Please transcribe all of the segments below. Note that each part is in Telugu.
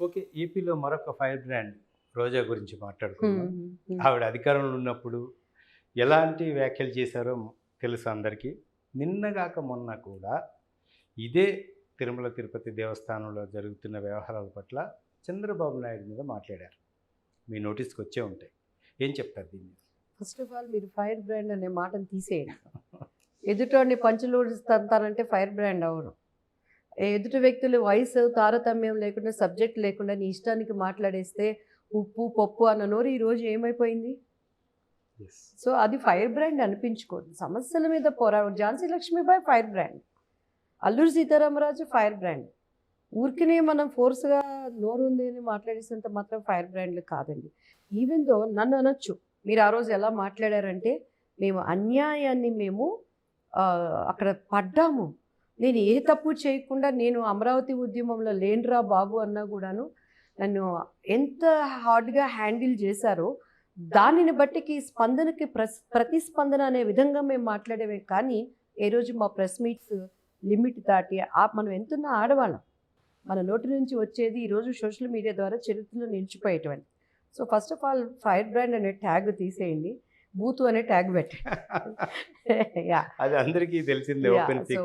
ఓకే. ఏపీలో మరొక ఫైర్ బ్రాండ్ రోజా గురించి మాట్లాడుకుందాం. ఆవిడ అధికారంలో ఉన్నప్పుడు ఎలాంటి వ్యాఖ్యలు చేశారో తెలుసు అందరికీ. నిన్నగాక మొన్న కూడా ఇదే తిరుమల తిరుపతి దేవస్థానంలో జరుగుతున్న వ్యవహారాల పట్ల చంద్రబాబు నాయుడు మీద మాట్లాడారు. మీ నోటీస్కి వచ్చే ఉంటాయి. ఏం చెప్తారు దీన్ని? ఫస్ట్ ఆఫ్ ఆల్ మీరు ఫైర్ బ్రాండ్ అనే మాటను తీసేయండి. ఎదుటోడిని పంచులూడిస్తారంటే ఫైర్ బ్రాండ్ అవరు. ఎదుటి వ్యక్తులు వయసు తారతమ్యం లేకుండా సబ్జెక్ట్ లేకుండా నీ ఇష్టానికి మాట్లాడేస్తే ఉప్పు పప్పు అన్న నోరు ఈరోజు ఏమైపోయింది? సో అది ఫైర్ బ్రాండ్ అనిపించుకోదు. సమస్యల మీద Jhansi Lakshmibai fire brand, Alluri Sitaramaraju fire brand. ఊరికినే మనం ఫోర్స్గా నోరు ఉంది అని మాట్లాడేసినంత మాత్రం ఫైర్ బ్రాండ్లు కాదండి. ఈవెన్ దో నన్ను అనొచ్చు, మీరు ఆ రోజు ఎలా మాట్లాడారంటే మేము అన్యాయాన్ని అక్కడ పడ్డాము, నేను ఏ తప్పు చేయకుండా నేను అమరావతి ఉద్యమంలో లేనురా బాబు అన్నా కూడాను నన్ను ఎంత హార్డ్గా హ్యాండిల్ చేశారో దానిని బట్టికి స్పందనకి ప్రతిస్పందన అనే విధంగా మేము మాట్లాడేవే. కానీ ఏ రోజు మా ప్రెస్ మీట్స్ లిమిట్ దాటి మనం ఎంతున్న ఆడవాళ్ళం, మన నోటి నుంచి వచ్చేది ఈరోజు సోషల్ మీడియా ద్వారా చరిత్రలో నిలిచిపోయేటువంటి. So first of all firebrand అనే ట్యాగ్ తీసేయండి, బూతు అనే ట్యాగ్ పెట్టండి. అది అందరికీ తెలిసిందే. సో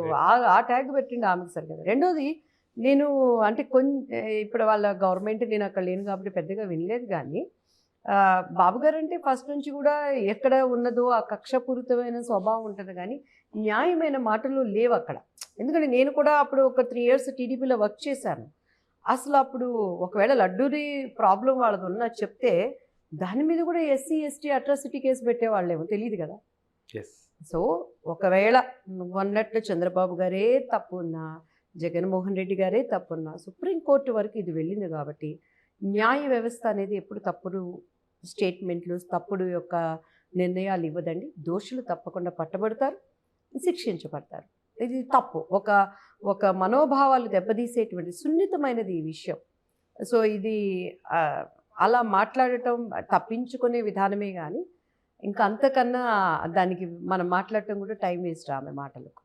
ఆ ట్యాగ్ పెట్టండి ఆమెకు సరి కదా. రెండోది, నేను అంటే ఇప్పుడు వాళ్ళ గవర్నమెంట్ నేను అక్కడ లేను కాబట్టి పెద్దగా వినలేదు. కానీ బాబు గారు అంటే ఫస్ట్ నుంచి కూడా ఎక్కడ ఉన్నదో ఆ కక్షపూరితమైన స్వభావం ఉంటుంది, కానీ న్యాయమైన మాటలు లేవు అక్కడ. ఎందుకంటే నేను కూడా అప్పుడు ఒక 3 years టీడీపీలో వర్క్ చేశాను. అసలు అప్పుడు ఒకవేళ లడ్డూరి ప్రాబ్లం వాళ్ళది ఉన్నా చెప్తే దాని మీద కూడా SC ST అట్రాసిటీ కేసు పెట్టేవాళ్ళేమో తెలియదు కదా. సో ఒకవేళ నువ్వు అన్నట్లు చంద్రబాబు గారే తప్పు ఉన్నా, జగన్మోహన్ రెడ్డి గారే తప్పున్నా, సుప్రీంకోర్టు వరకు ఇది వెళ్ళింది కాబట్టి న్యాయ వ్యవస్థ అనేది ఎప్పుడు తప్పుడు స్టేట్మెంట్లు, తప్పుడు యొక్క నిర్ణయాలు ఇవ్వదండి. దోషులు తప్పకుండా పట్టబడతారు, శిక్షించబడతారు. ఇది తప్పు, ఒక మనోభావాలు దెబ్బతీసేటువంటి సున్నితమైనది ఈ విషయం. సో ఇది అలా మాట్లాడటం తప్పించుకునే విధానమే కానీ ఇంకా అంతకన్నా దానికి మనం మాట్లాడటం కూడా టైం వేస్ట్ ఆమె మాటలకు.